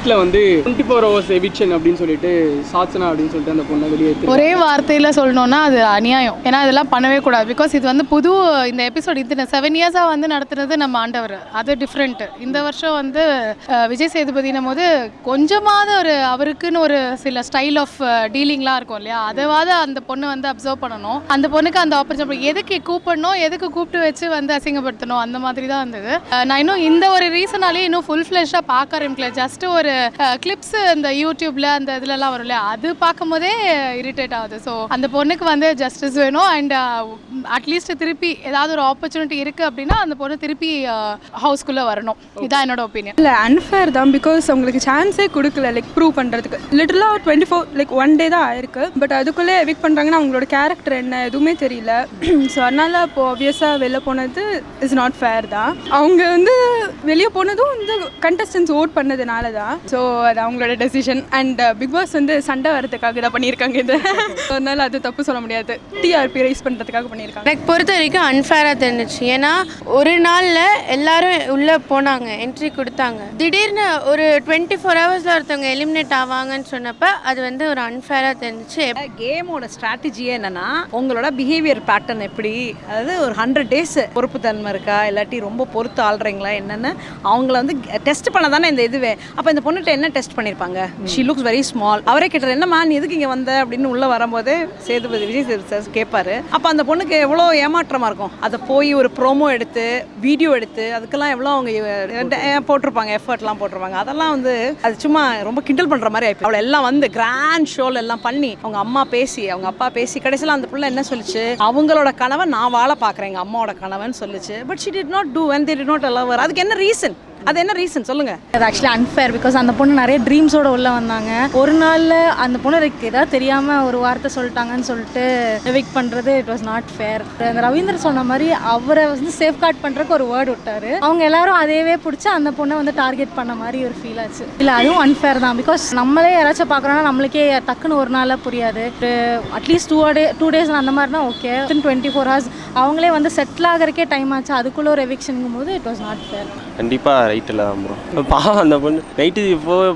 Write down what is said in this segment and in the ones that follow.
வீட்டில் வந்து 24 hours eviction அப்படின்னு சொல்லிட்டு சாட்சனா அப்படின்னு சொல்லிட்டு அந்த பொண்ணை வெளியே ஒரே வார்த்தையில் சொல்லணும்னா அது அநியாயம். ஏன்னா அதெல்லாம் பண்ணவே கூடாது. பிகாஸ் இது வந்து புது இந்த எபிசோட் இத்தனை 7 years வந்து நடத்துனது நம்ம ஆண்டவர், அது டிஃப்ரெண்ட். இந்த வருஷம் வந்து விஜய் சேதுபதினும் போது கொஞ்சமாவது ஒரு அவருக்குன்னு ஒரு சில ஸ்டைல் ஆஃப் டீலிங்லாம் இருக்கும் இல்லையா, அதாவது அந்த பொண்ணு வந்து அப்சர்வ் பண்ணணும். அந்த பொண்ணுக்கு அந்த ஆப்பர்ச்சுனிட்டி எதுக்கு கூப்பிடணும், எதுக்கு கூப்பிட்டு வச்சு வந்து அசிங்கப்படுத்தணும், அந்த மாதிரி தான் இருந்தது. நான் இன்னும் இந்த ஒரு ரீசனாலே இன்னும் ஃபுல் ஃப்ளெஷ்டாக பார்க்க ஆரம்பிக்கல. ஜஸ்ட் ஒரு கிளிப்ஸ் இந்த யூடியூப்ல அந்த இதுலலாம் வரும் இல்லையா, அது பார்க்கும் போதே இரிட்டேட் ஆகுது. ஸோ அந்த பொண்ணுக்கு வந்து ஜஸ்டிஸ் வேணும். அண்ட் அட்லீஸ்ட் திருப்பி ஏதாவது ஒரு ஆப்பர்ச்சுனிட்டி இருக்குது அப்படின்னா அந்த பொண்ணு திருப்பி ஹவுஸ்குள்ளே வரணும். இதான் என்னோட ஒப்பீனியன். இல்லை, அன்ஃபேர் தான். பிகாஸ் அவங்களுக்கு சான்ஸே கொடுக்கல லைக் ப்ரூவ் பண்ணுறதுக்கு. லிட்டலாக 24 லைக் 1 day தான் ஆயிருக்கு. பட் அதுக்குள்ளே எவிக் பண்ணுறாங்கன்னா அவங்களோட கேரக்டர் என்ன எதுவுமே தெரியல. ஸோ அதனால் இப்போ ஆப்வியஸாக வெளில போனது இஸ் நாட் ஃபேர் தான். அவங்க வந்து வெளியே போனதும் வந்து கண்டஸ்டன்ஸ் ஓட் பண்ணதுனால தான். ஸோ அது அவங்களோட டெசிஷன். அண்ட் பிக் பாஸ் வந்து சண்டை வரதுக்காக தான் பண்ணியிருக்காங்க இது. அதனால அது தப்பு சொல்ல முடியாது. டிஆர்பி ரைஸ் பண்ணுறதுக்காக பண்ணியிருக்காங்க. எனக்கு பொறுத்த வரைக்கும் அன்ஃபேராக தெரிஞ்சிச்சு. ஏன்னா ஒரு நாளில் எல்லாரும் உள்ளே போனாங்க, என்ட்ரி கொடுத்தாங்க. திடீர்னு ஒரு 24 hours ஒருத்தவங்க எலிமினேட் ஆவாங்கன்னு சொன்னப்போ அது வந்து ஒரு அன்ஃபேராக தெரிஞ்சிச்சு. கேமோட ஸ்ட்ராட்டஜியே என்னன்னா உங்களோட பிஹேவியர் பேட்டர்ன் எப்படி, அதாவது ஒரு 100 days பொறுப்புத்தன்மை இருக்கா, இல்லாட்டி ரொம்ப பொறுத்து ஆள்றீங்களா என்னென்னு அவங்கள வந்து டெஸ்ட் பண்ண தானே இந்த இதுவே. அப்போ இந்த பொண்ணுகிட்ட என்ன டெஸ்ட் பண்ணியிருப்பாங்க? She looks very small. அவரே கேட்டார், என்னம்மா நீ எதுக்கு இங்கே வந்த அப்படின்னு உள்ளே வரும்போது விஜய் சேதுபதி சார் கேட்பாரு. அப்போ அந்த பொண்ணுக்கு எவ்வளோ ஏமாற்றமாக இருக்கும். அதை போய் ஒரு ப்ரோமோ எடுத்து வீடியோ எடுத்து அதுக்கெல்லாம் எவ்வளோ அவங்க போட்டிருப்பாங்க, எஃபர்ட்லாம் போட்டிருப்பாங்க. அதெல்லாம் வந்து அது சும்மா ரொம்ப கிண்டல் பண்ணுற மாதிரி ஆயிடுச்சு. அவளை எல்லாம் வந்து கிராண்ட் ஷோல எல்லாம் பண்ணி அவங்க அம்மா பேசி அவங்க அப்பா பேசி கடைசியில் அந்த பிள்ளை என்ன சொல்லிச்சு, அவங்களோட கணவன் நான் வாழ பார்க்குறேன் எங்கள் அம்மாவோட கணவன் சொல்லிச்சு. But she did not do when they did not allow her. அதுக்கு என்ன ரீசன்? அது என்ன ரீசன் சொல்லுங்க? அது ஆக்சுவலி அன்ஃபேர். பிகாஸ் அந்த பொண்ணு நிறைய ட்ரீம்ஸோட உள்ள வந்தாங்க. ஒரு நாளில் அந்த பொண்ணு ஏதாவது தெரியாமல் ஒரு வார்த்தை சொல்லிட்டாங்கன்னு சொல்லிட்டு எவிக் பண்ணுறது இட் வாஸ் நாட் ஃபேர். அந்த ரவீந்தர் சொன்ன மாதிரி அவரை வந்து சேஃப் கார்ட் பண்ணுறதுக்கு ஒரு வேர்டு விட்டாரு. அவங்க எல்லாரும் அதேவே பிடிச்சி அந்த பொண்ணை வந்து டார்கெட் பண்ண மாதிரி ஒரு ஃபீல் ஆச்சு. இல்லை, அதுவும் அன்ஃபேர் தான். பிகாஸ் நம்மளே யாராச்சும் பார்க்குறோன்னா நம்மளுக்கே டக்குன்னு ஒரு நாளில் புரியாது. அட்லீஸ்ட் 2 days அந்த மாதிரினா ஓகே. 24 hours அவங்களே வந்து செட்டில் ஆகிறதுக்கே டைம் ஆச்சு. அதுக்குள்ளே ஒரு எவிக்ஷனுங்கும் போது இட் வாஸ் நாட் ஃபேர். கண்டிப்பாக ரைட்டில் தான் ப்ரோ. பாவம் அந்த பொண்ணு நைட்டு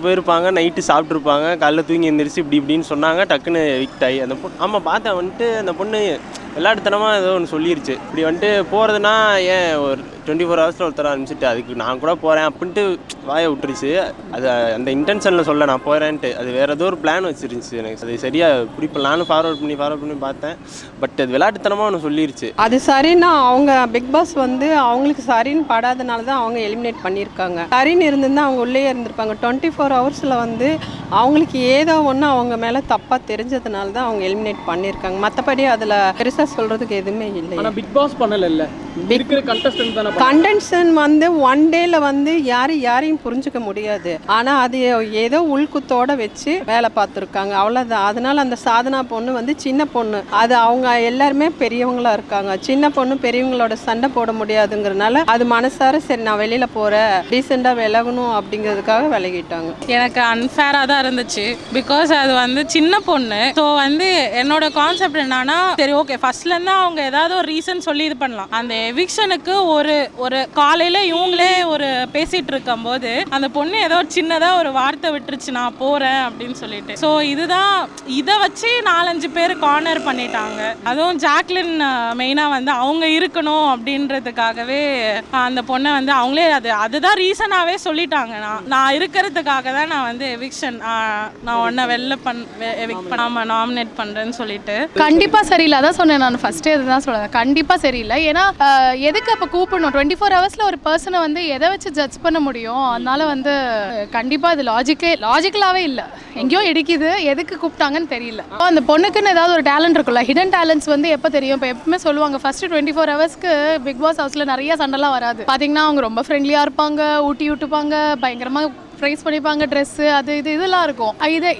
போயிருப்பாங்க, நைட்டு சாப்பிட்ருப்பாங்க, காலைல தூங்கி எழுந்திரிச்சு இப்படின்னு சொன்னாங்க, டக்குன்னு விக்ட் ஆகி அந்த பொண்ணு. ஆமாம் பார்த்தேன் வந்துட்டு அந்த பொண்ணு விளையாட்டுத்தனமாக ஏதோ ஒன்று சொல்லிருச்சு. இப்படி வந்துட்டு போகிறதுனா ஏன் ஒரு 24 hours ஒருத்தர அனுப்பிச்சிட்டு அதுக்கு நான் கூட போகிறேன் அப்படின்ட்டு வாயை விட்டுருச்சு. அது அந்த இன்டென்ஷனில் சொல்ல நான் போகிறேன்ட்டு அது வேறு ஏதோ ஒரு பிளான் வச்சுருந்துச்சு. எனக்கு அது சரியாக பிடிப்பல. நானும் ஃபார்வர்ட் பண்ணி பார்த்தேன். பட் அது விளையாட்டுத்தனமாக ஒன்று சொல்லிருச்சு. அது சரின்னா அவங்க பிக் பாஸ் வந்து அவங்களுக்கு சரின்னு படாதனால தான் அவங்க எலிமினேட் பண்ணியிருக்காங்க. சரின்னு இருந்திருந்தால் அவங்க உள்ளே இருந்திருப்பாங்க. 24 hours வந்து அவங்களுக்கு ஏதோ ஒன்று அவங்க மேலே தப்பாக தெரிஞ்சதுனால தான் அவங்க எலிமினேட் பண்ணியிருக்காங்க. மற்றபடி அதில் பெருசாக சொல்கிறதுக்கு எதுவுமே இல்லை. ஆனால் பிக் பாஸ் பண்ணல இல்லை, இருக்கிற கண்டஸ்டன்ட் தானே. கண்டென்ஷன் வந்து 1 dayல வந்து யாரையும் புரிஞ்சுக்க முடியாது. ஆனால் அது ஏதோ உள்குத்தோட வச்சு வேலை பார்த்துருக்காங்க, அவ்வளோதான். அதனால அந்த சாதனா பொண்ணு வந்து சின்ன பொண்ணு, அது அவங்க எல்லாருமே பெரியவங்களா இருக்காங்க. சின்ன பொண்ணு பெரியவங்களோட சண்டை போட முடியாதுங்கிறதுனால அது மனசார சரி நான் வெளியில் போகிறேன், டீசெண்டாக விலகணும் அப்படிங்கிறதுக்காக விலகிட்டாங்க. எனக்கு அன்ஃபேராக தான் இருந்துச்சு. பிகாஸ் அது வந்து சின்ன பொண்ணு. ஸோ வந்து என்னோட கான்செப்ட் என்னன்னா, சரி ஓகே ஃபர்ஸ்ட்லேருந்து அவங்க ஏதாவது ஒரு ரீசன் சொல்லி இது பண்ணலாம். அந்த எவிக்ஷனுக்கு ஒரு காலையில் இவங்களே ஒரு பேசிகிட்டு இருக்கும்போது அந்த பொண்ணு ஏதோ சின்னதாக ஒரு வார்த்தை விட்டுருச்சு, நான் போகிறேன் அப்படின்னு சொல்லிட்டு. ஸோ இதுதான், இதை வச்சு 4-5 பேர் கார்னர் பண்ணிட்டாங்க. அதுவும் ஜாக்லின் மெயினாக வந்து அவங்க இருக்கணும் அப்படின்றதுக்காகவே அந்த பொண்ணை வந்து அவங்களே அதுதான் ரீசனாகவே சொல்லிட்டாங்க. நான் இருக்கிறதுக்காக தான் நான் வந்து எவிக்ஷன் நான் ஒன்றை எவிக் பண்ணாமல் நாமினேட் பண்ணுறேன்னு சொல்லிட்டு. கண்டிப்பாக சரியில்லை. அதான் சொன்னேன் நான் ஃபஸ்ட்டே அதுதான் சொல்லுவேன். கண்டிப்பாக சரியில்லை. ஏன்னா எதுக்கு அப்போ கூப்பிடணும்? 24 hours ஒரு பர்சனை வந்து எதை வச்சு ஜட்ஜ் பண்ண முடியும்? அதனால வந்து கண்டிப்பாக இது லாஜிக்கலாகவே இல்லை, எங்கேயோ இடிக்குது. எதுக்கு கூப்பிட்டாங்கன்னு தெரியல. அந்த பொண்ணுக்குன்னு ஏதாவது ஒரு டேலண்ட் இருக்குல்ல, ஹிடன் டேலண்ட்ஸ் வந்து எப்போ தெரியும்? இப்போ எப்பவுமே சொல்லுவாங்க ஃபர்ஸ்ட் 24 hours பிக் பாஸ் ஹவுஸில் நிறைய சண்டைலாம் வராது. பார்த்தீங்கன்னா அவங்க ரொம்ப ஃப்ரெண்ட்லியாக இருப்பாங்க, ஊட்டி விட்டுப்பாங்க, பயங்கரமாக ப்ரைஸ் பண்ணிப்பாங்க, ட்ரெஸ்ஸு அது இதெல்லாம் இருக்கும்.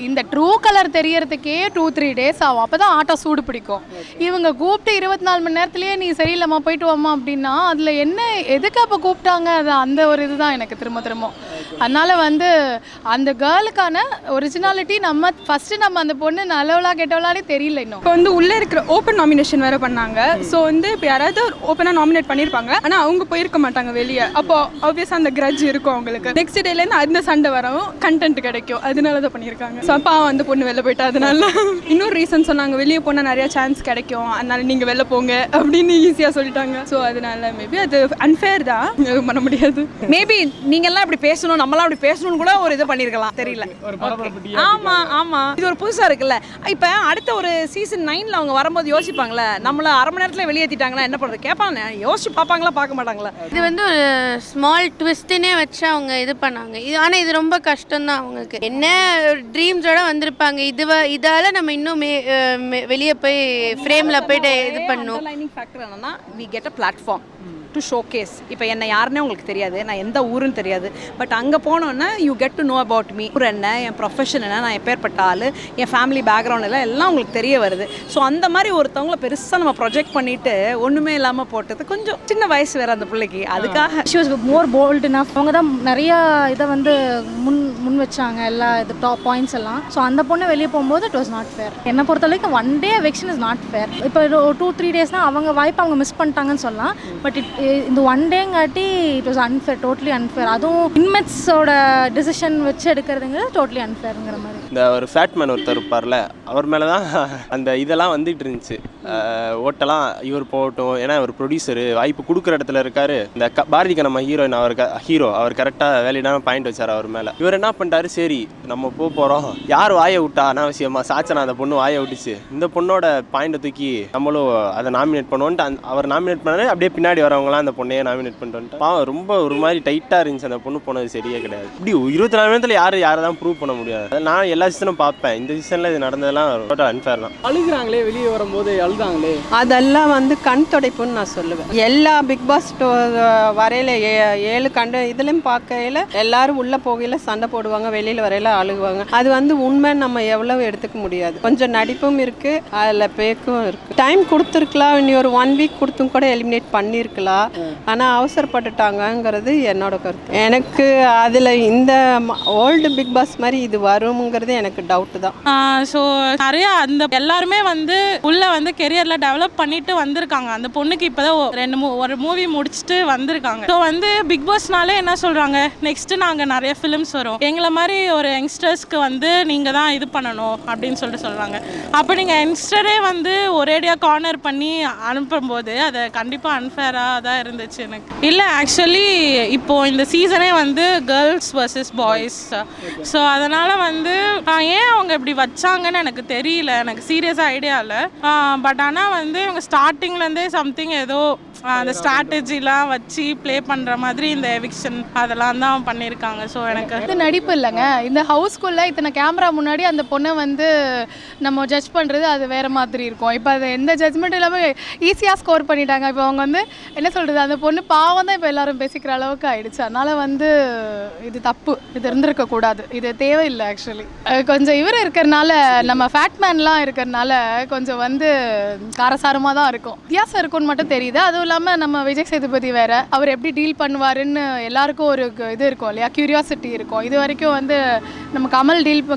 இந்த ட்ரூ கலர் தெரியறதுக்கே 2-3 days ஆகும். அப்போ தான் ஆட்டோ சூடு பிடிக்கும். இவங்க கூப்பிட்டு 24 மணி நேரத்துலேயே நீ சரியில்லைம்மா போயிட்டு வாமா அப்படின்னா அதில் என்ன, எதுக்கு அப்போ கூப்பிட்டாங்க? அது அந்த ஒரு இதுதான் எனக்கு திரும்ப அதனால் வந்து அந்த கேர்ளுக்கான ஒரிஜினாலிட்டி நம்ம அந்த பொண்ணு நல்லவளா கெட்டவளாலே தெரியல. இன்னும் இப்போ வந்து உள்ளே இருக்கிற ஓப்பன் நாமினேஷன் வேறு பண்ணாங்க. ஸோ வந்து இப்போ யாராவது ஓப்பனாக நாமினேட் பண்ணியிருப்பாங்க, ஆனால் அவங்க போயிருக்க மாட்டாங்க வெளியே. அப்போ ஆப்வியஸாக அந்த கிரட்ஜ் இருக்கும் அவங்களுக்கு. நெக்ஸ்ட் டேலேருந்து அந்த சண்டை வரும், கண்டென்ட் கிடைக்கும், அதனால தான் பண்ணியிருக்காங்க. ஸோ அப்பா அந்த பொண்ணு வெளில போயிட்டா அதனால. இன்னொரு ரீசன் சொன்னாங்க, வெளியே போனால் நிறையா சான்ஸ் கிடைக்கும், அதனால நீங்கள் வெளில போங்க அப்படின்னு ஈஸியாக சொல்லிட்டாங்க. ஸோ அதனால மேபி அது அன்ஃபேர் தான், எதுவும் பண்ண முடியாது. மேபி நீங்கெல்லாம் இப்படி பேசணும், நம்மளாம் அப்படி பேசணும்னு கூட ஒரு இது பண்ணியிருக்கலாம், தெரியல. ஆமாம் ஆமாம், இது ஒரு புதுசாக இருக்குல்ல. இப்போ அடுத்த ஒரு சீசன் 9ல் அவங்க வரும்போது யோசிப்பாங்களே, நம்மளை அரை மணி நேரத்தில் வெளியேற்றிட்டாங்கன்னா என்ன பண்ணுறது கேட்பாங்க, யோசிச்சு பார்ப்பாங்களா பார்க்க மாட்டாங்களா? இது வந்து ஒரு ஸ்மால் ட்விஸ்ட்டுனே வச்சு அவங்க இது பண்ணாங்க. இது ஆனால் இது ரொம்ப கஷ்டம்தான் அவங்களுக்கு. என்ன ட்ரீம்ஸோட வந்திருப்பாங்க, இதால் நம்ம இன்னும் வெளியே போய் ஃப்ரேமில் போயிட்டு இது பண்ணணும். அண்டர்லைனிங் ஃபேக்டர் என்னன்னா, we get a platform to showcase. இப்போ என்ன யாருன்னே உங்களுக்கு தெரியாது, நான் எந்த ஊருன்னு தெரியாது, பட் அங்கே போனோன்னா you get to know about me. ஊர் என்ன, என் ப்ரொஃபஷன் என்ன, நான் எப்பேற்பட்ட ஆள், என் ஃபேமிலி பேக்ரவுண்ட் எல்லாம் உங்களுக்கு தெரிய வருது. ஸோ அந்த மாதிரி ஒருத்தவங்களை பெருசாக நம்ம ப்ரொஜெக்ட் பண்ணிவிட்டு ஒன்றுமே இல்லாமல் போட்டது கொஞ்சம் சின்ன வயசு வேறு அந்த பிள்ளைக்கு, அதுக்காக. She was more bold enough. அவங்க தான் நிறையா இதை வந்து முன் வச்சாங்க, எல்லா இது டாப் பாயிண்ட்ஸ் எல்லாம். ஸோ அந்த பொண்ணு வெளியே போகும்போது இட் வாஸ் நாட் ஃபேர். என்னை பொறுத்த வரைக்கும் 1 day eviction is not fair. இப்போ 2-3 daysனால் அவங்க வாய்ப்பு அவங்க மிஸ் பண்ணிட்டாங்கன்னு சொல்லலாம். பட் இந்த 1 dayங்காட்டி it was unfair, totally unfair. அதுவும் இன்மெட்ஸோட டிசிஷன் வச்சு எடுக்கிறதுங்கிறது டோட்டலி அன்ஃபேருங்கிற மாதிரி. இந்த ஒரு ஃபேட் மேன் ஒருத்தர் இருப்பார்ல, அவர் மேலே தான் அந்த இதெல்லாம் வந்துட்டு இருந்துச்சு. ஓட்டெல்லாம் இவர் போகட்டும், ஏன்னா ஒரு ப்ரொடியூசரு வாய்ப்பு கொடுக்குற இடத்துல இருக்காரு. இந்த பாரதிக்கு நம்ம ஹீரோயின், அவர் கரெக்டாக வேலையிடாம பாயிண்ட் வச்சார் அவர் மேலே. இவர் என்ன பண்ணிட்டாரு, சரி நம்ம போகிறோம், யார் வாயை விட்டா அனாவசியமா, சாச்சனா அந்த பொண்ணு வாயை விட்டுச்சு, இந்த பொண்ணோட பாயிண்டை தூக்கி நம்மளும் அதை நாமினேட் பண்ணுவோன்ட்டு அவர் நாமினேட் பண்ணாரு. அப்படியே பின்னாடி வரவங்களாம் அந்த பொண்ணையே நாமினேட் பண்ணிட்டு பாவம், ரொம்ப ஒரு மாதிரி டைட்டாக இருந்துச்சு. அந்த பொண்ணு போனது சரியே கிடையாது. இப்படி 24 மணி நேரத்தில் யாரை தான் ப்ரூவ் பண்ண முடியாது. நான் எல்லா சீசனும் பார்ப்பேன், இந்த சீசனில் இது நடந்ததெல்லாம் டோட்டல் அன்ஃபேர் தான். அழுகுறாங்களே வெளியே வரும்போது, அழுதாங்களே, அதெல்லாம் வந்து கண் துடைப்புன்னு நான் சொல்லுவேன். எல்லா பிக் பாஸ் வரையில 7 இதுலையும் பார்க்கையில் எல்லாரும் உள்ளே போகையில் சண்டை போடுவாங்க, வெளியில் வரையில அழுகுவாங்க. அது வந்து உண்மை, நம்ம எவ்வளவு எடுத்துக்க முடியாது. கொஞ்சம் நடிப்பும் இருக்குது, அதில் பேக்கும் இருக்குது. டைம் கொடுத்துருக்கலாம், இனி ஒரு 1 week கொடுத்தும் கூட எலிமினேட் பண்ணியிருக்கலாம். ஆனால் அவசரப்பட்டுட்டாங்கங்கிறது என்னோட கருத்து. எனக்கு அதில் இந்த ஓல்டு பிக் பாஸ் மாதிரி இது வருங்கிறது எனக்கு டவுட்டு தான். ஸோ நிறையா அந்த எல்லாருமே வந்து உள்ளே வந்து கெரியரில் டெவலப் பண்ணிட்டு வந்திருக்காங்க. அந்த பொண்ணுக்கு இப்போ தான் ஒரு மூவி முடிச்சுட்டு வந்திருக்காங்க. ஸோ வந்து பிக் பாஸ்னாலே என்ன சொல்கிறாங்க, நெக்ஸ்ட்டு நாங்கள் நிறைய ஃபிலிம்ஸ் வரும், எங்களை மாதிரி ஒரு யங்ஸ்டர்ஸ்க்கு வந்து நீங்கள் தான் இது பண்ணணும் அப்படின்னு சொல்லிட்டு சொல்கிறாங்க. அப்போ நீங்கள் யங்ஸ்டரே வந்து ஒரேடியாக கார்னர் பண்ணி அனுப்பும்போது அது கண்டிப்பாக அன்ஃபேராக தான் இருந்துச்சு எனக்கு. இல்லை ஆக்சுவலி இப்போது இந்த சீசனே வந்து கேர்ள்ஸ் வர்சஸ் பாய்ஸ். ஸோ அதனால் வந்து ஏன் அவங்க இப்படி வச்சாங்கன்னு எனக்கு தெரியல, எனக்கு சீரியஸாக ஐடியா இல்லை. பட் ஆனால் வந்து இவங்க ஸ்டார்டிங்லேருந்தே சம்திங் ஏதோ அந்த ஸ்ட்ராட்டஜிலாம் வச்சு ப்ளே பண்ணுற மாதிரி இந்த எவிக்ஷன் அதெல்லாம் தான் பண்ணியிருக்காங்க. ஸோ எனக்கு இது நடிப்பு இல்லைங்க, இந்த ஹவுஸ்குள்ளே இத்தனை கேமரா முன்னாடி அந்த பொண்ணை வந்து நம்ம ஜட்ஜ் பண்ணுறது அது வேறு மாதிரி இருக்கும். இப்போ அது எந்த ஜட்ஜ்மெண்ட் இல்லாமல் ஈஸியாக ஸ்கோர் பண்ணிட்டாங்க. இப்போ அவங்க வந்து என்ன சொல்கிறது, அந்த பொண்ணு பாவம் தான் இப்போ எல்லாரும் பேசிக்கிற அளவுக்கு ஆயிடுச்சு. அதனால் வந்து இது தப்பு, இது இருந்திருக்கக்கூடாது, இது தேவையில்லை. ஆக்சுவலி கொஞ்சம் இவர் இருக்கிறனால, நம்ம ஃபேட்மேன்லாம் இருக்கிறனால கொஞ்சம் வந்து காரசாரமாக தான் இருக்கும், வித்தியாசம் இருக்கும்னு மட்டும் தெரியுது. அதுவும் இல்லாமல் நம்ம விஜய் சேதுபதி வேறு, அவர் எப்படி டீல் பண்ணுவாருன்னு எல்லாருக்கும் ஒரு இது இருக்கும் இல்லையா, க்யூரியாசிட்டி இருக்கும். இது வரைக்கும் வந்து நம்ம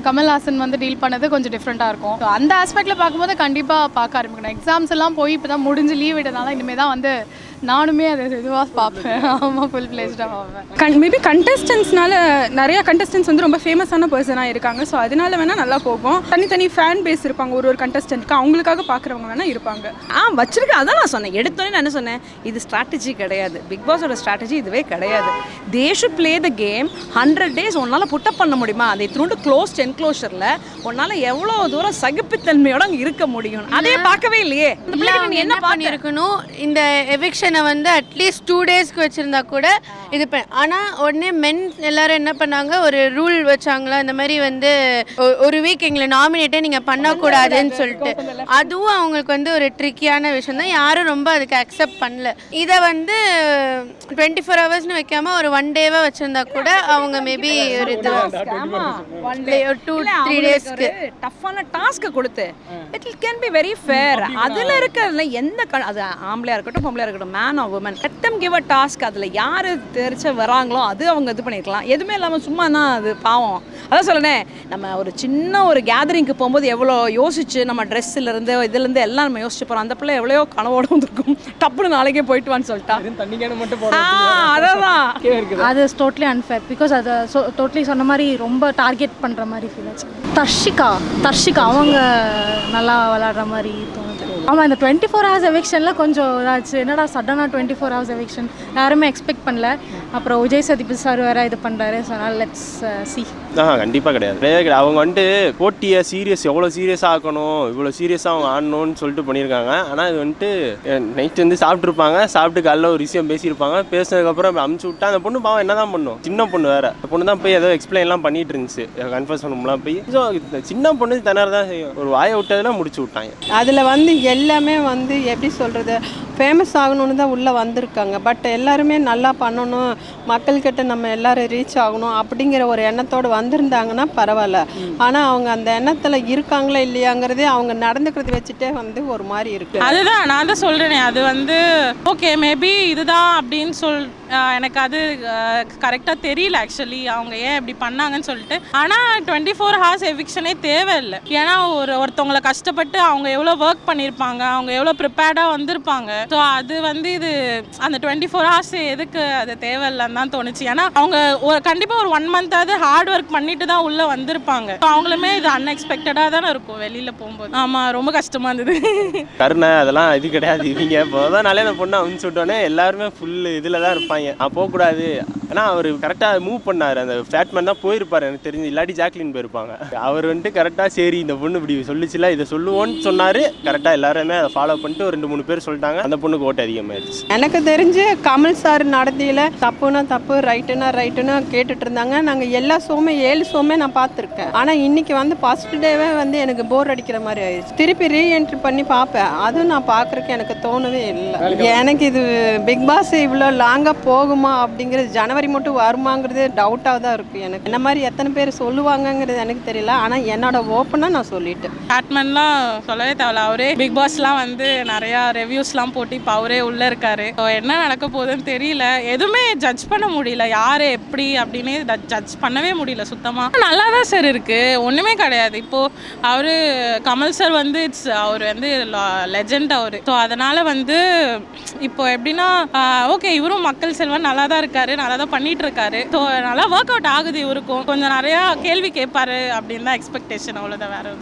கமல்ஹாசன் வந்து டீல் பண்ணது கொஞ்சம் டிஃப்ரெண்ட்டாக இருக்கும். ஸோ அந்த ஆஸ்பெக்டில் பார்க்கும்போது கண்டிப்பாக பார்க்க ஆரம்பிக்கணும். எக்ஸாம்ஸ் எல்லாம் போய் இப்போ தான் முடிஞ்சு லீவ் விட்டனால இனிமேல் தான் வந்து நானுமே அது இதுவாக பார்ப்பேன். ஆமாம், ஃபுல் பிளேஸ்டாக பார்ப்பேன். மேபி கண்டஸ்டன்ஸ்னால நிறையா கண்டஸ்டன்ஸ் வந்து ரொம்ப ஃபேமஸான பர்சனாக இருக்காங்க. ஸோ அதனால வேணால் நல்லா போகும். தனி ஃபேன் பேஸ் இருப்பாங்க ஒரு கண்டஸ்டன்ட்க்கு, அவங்களுக்காக பார்க்குறவங்க வேணால் இருப்பாங்க. வச்சிருக்கேன், அதான் நான் சொன்னேன். எடுத்தோன்னே நான் என்ன சொன்னேன், இது ஸ்ட்ராட்டஜி கிடையாது, பிக் பாஸோட ஸ்ட்ராட்டஜி இதுவே கிடையாது. They should play the game. 100 days உன்னால் புட்டப் பண்ண முடியுமா, அதை இத்தினோண்டு க்ளோஸ்ட் என்க்ளோஷரில் உன்னால் எவ்வளோ தூரம் சகிப்புத்தன்மையோட அங்கே இருக்க முடியும், அதே பார்க்கவே இல்லையே. என்ன பண்ணியிருக்கணும், இந்த எவிக்ஷனை வந்து அட்லீஸ்ட் 2 daysக்கு வச்சுருந்தா கூட இது ஆனால் உடனே மென் எல்லாரும் என்ன பண்ணாங்க, ஒரு ரூல் வச்சாங்களா, இந்த மாதிரி வந்து ஒரு வீக் எங்களை நாமினேட்டே நீங்கள் பண்ணக்கூடாதுன்னு சொல்லிட்டு. அதுவும் அவங்களுக்கு வந்து ஒரு ட்ரிக்கியான விஷயம் தான், யாரும் ரொம்ப அதுக்கு அக்செப்ட் பண்ணல. இதை வந்து 24 hours வைக்காம ஒரு 1 day வச்சுருந்தா கூட அவங்க மேபி ஒரு இது 2-3 daysக்கு டஃப்பான டாஸ்க்கை கொடுத்து it can be very fair. அதில் இருக்கிறதுல எந்த அது ஆம்பளையாக இருக்கட்டும் பொம்பளையாக இருக்கட்டும், man or woman let them give a task. அதில் யார் தெரிச்ச வராங்களோ அது அவங்க இது பண்ணிக்கலாம். எதுவுமே இல்லாமல் சும்மா தான் அது பாவம். அதான் சொல்லணேன், நம்ம ஒரு சின்ன ஒரு கேதரிங்க்கு போகும்போது எவ்வளோ யோசிச்சு நம்ம ட்ரெஸ்ஸுலேருந்து இதுலேருந்து எல்லாம் நம்ம யோசிச்சு போகிறோம். அந்த பிள்ளை எவ்வளோ கனவோட வந்துருக்கும், டப்புன்னு நாளைக்கே போயிட்டு வான்னு சொல்லிட்டா. தண்ணிக்கான மட்டும் அதான் அது டோட்லி அன்ஃபேர். பிகாஸ் அது டோட்லி சொன்ன மாதிரி ரொம்ப டார்கெட் பண்ணுற மாதிரி ஃபீல் ஆச்சு. தர்ஷிகா அவங்க நல்லா விளாடுற மாதிரி தோணுது. ஆமாம், இந்த 24 hours எவிக்ஷனில் கொஞ்சம் இதாச்சு. என்னடா சடனாக 24 hours எவிக்ஷன் யாருமே எக்ஸ்பெக்ட் பண்ணல. அப்புறம் விஜய் சேதுபதி சார் வேறு இது பண்ணுறாரு. ஸோ அதனால் லெட்ஸ் சி. கண்டிப்பாக கிடையாது. அவங்க வந்துட்டு போட்டியை எவ்வளோ சீரியஸாக ஆக்கணும், இவ்வளோ சீரியஸாக அவங்க ஆடணும்னு சொல்லிட்டு பண்ணியிருக்காங்க. ஆனால் இது வந்துட்டு நைட்டு வந்து சாப்பிட்ருப்பாங்க, சாப்பிட்டு காலைல ஒரு விஷயம் பேசியிருப்பாங்க, பேசினதுக்கப்புறம் அமுச்சு விட்டா அந்த பொண்ணு பாவம் என்ன தான் பண்ணும். சின்ன பொண்ணு வேறு, அந்த பொண்ணு தான் போய் ஏதோ எக்ஸ்பிளைன்லாம் பண்ணிட்டு இருந்துச்சு, கன்ஃபர்ஸ் பண்ணலாம் போய். ஸோ சின்ன பொண்ணு திணற தான் செய்யும். ஒரு வாயை விட்டதில் முடிச்சு விட்டாங்க. அதில் வந்து எல்லாமே வந்து எப்படி சொல்கிறது, ஃபேமஸ் ஆகணும்னு தான் உள்ளே வந்திருக்காங்க. பட் எல்லாருமே நல்லா பண்ணணும், மக்கள்கிட்ட நம்ம எல்லோரும் ரீச் ஆகணும் அப்படிங்கிற ஒரு எண்ணத்தோடு வந்திருந்தாங்கன்னா பரவாயில்ல. ஆனால் அவங்க அந்த எண்ணத்தில் இருக்காங்களா இல்லையாங்கிறதே அவங்க நடந்துக்கிறது வச்சுட்டே வந்து ஒரு மாதிரி இருக்குது. அதுதான் நான் தான் சொல்கிறேனே, அது வந்து ஓகே மேபி இதுதான் அப்படின்னு எனக்கு அது கரெக்டாக தெரியல ஆக்சுவலி அவங்க ஏன் இப்படி பண்ணாங்கன்னு சொல்லிட்டு. ஆனால் 24 hours எவிக்ஷனே தேவையில்லை. ஏன்னா ஒருத்தவங்களை கஷ்டப்பட்டு அவங்க எவ்வளோ ஒர்க் பண்ணியிருப்பாங்க, அவங்க எவ்வளோ ப்ரிப்பேர்டாக வந்திருப்பாங்க. ஸோ அது வந்து இது அந்த 24 hours எதுக்கு அது தேவையில்லைன்னு தான் தோணுச்சு. ஏன்னா அவங்க கண்டிப்பாக ஒரு 1 month ஹார்ட் ஒர்க் பண்ணிட்டு தான் உள்ளே வந்திருப்பாங்க. ஸோ அவங்களுமே இது அன்எக்ஸ்பெக்டடாக தானே இருக்கும் வெளியில் போகும்போது. ஆமாம், ரொம்ப கஷ்டமாக இருந்தது. கருணை அதெல்லாம் இது கிடையாது. இவங்க இப்போ தான் நாளே அந்த பொண்ணை அமுச்சு விட்டோன்னே எல்லாருமே ஃபுல் இதில் தான் இருப்பாங்க. போகக்கூடாது. ஏன்னா அவர் கரெக்டாக மூவ் பண்ணார். அந்த ஃபேட்மேன் தான் போயிருப்பார் எனக்கு தெரிஞ்சு, இல்லாட்டி ஜாக்லின் போயிருப்பாங்க. அவர் வந்துட்டு கரெக்டாக சரி இந்த பொண்ணு இப்படி சொல்லிச்சுல, இதை சொல்லுவோன்னு சொன்னார். கரெக்டாக எல்லாருமே அதை ஃபாலோ பண்ணிட்டு ஒரு 2-3 பேர் சொல்லிட்டாங்க. அந்த பொண்ணுக்கு ஓட்டு அதிகமாகிடுச்சு. எனக்கு தெரிஞ்சு கமல் சார் நடத்தியில் தப்புனா தப்பு, ரைட்டுனா ரைட்டுன்னு கேட்டுட்டு இருந்தாங்க. நாங்கள் எல்லா ஷோமே 7 ஷோமே நான் பார்த்துருக்கேன். ஆனால் இன்னைக்கு வந்து ஃபர்ஸ்ட் டேவே வந்து எனக்கு போர் அடிக்கிற மாதிரி ஆயிடுச்சு. திருப்பி ரீஎன்ட்ரி பண்ணி பார்ப்பேன், அதுவும் நான் பார்க்குறக்கு எனக்கு தோணவே இல்லை. எனக்கு இது பிக் பாஸ் இவ்வளோ லாங்காக போகுமா அப்படிங்கிறது, ஜனவரி மட்டும் வருமாங்கிறது டவுட்டாக தான் இருக்குது எனக்கு. என்ன மாதிரி எத்தனை பேர் சொல்லுவாங்கங்கிறது எனக்கு தெரியல. ஆனால் என்னோட ஓப்பனாக நான் சொல்லிட்டேன். பேட்மேன்லாம் சொல்லவே தேவையில்ல. அவரே பிக் பாஸ்லாம் வந்து நிறையா ரிவ்யூஸ்லாம் போட்டு இப்போ அவரே உள்ளே இருக்காரு. ஸோ என்ன நடக்க போகுதுன்னு தெரியல. எதுவுமே ஜட்ஜ் பண்ண முடியல, யார் எப்படி அப்படின்னு ஜட்ஜ் பண்ணவே முடியல சுத்தமாக. நல்லா தான் சார் இருக்குது, ஒன்றுமே கிடையாது. இப்போது அவர் கமல் சார் வந்து அவர் வந்து லெஜெண்ட் அவர். ஸோ அதனால் வந்து இப்போ எப்படின்னா ஓகே இவரும் மக்கள் செல்வன் நல்லா தான் இருக்காரு, நல்லா தான் பண்ணிட்டு இருக்காரு. ஸோ நல்லா ஒர்க் அவுட் ஆகுது. இவருக்கும் கொஞ்சம் நிறையா கேள்வி கேட்பாரு அப்படின்னு தான் எக்ஸ்பெக்டேஷன், அவ்வளோதான், வேற எதுவும்.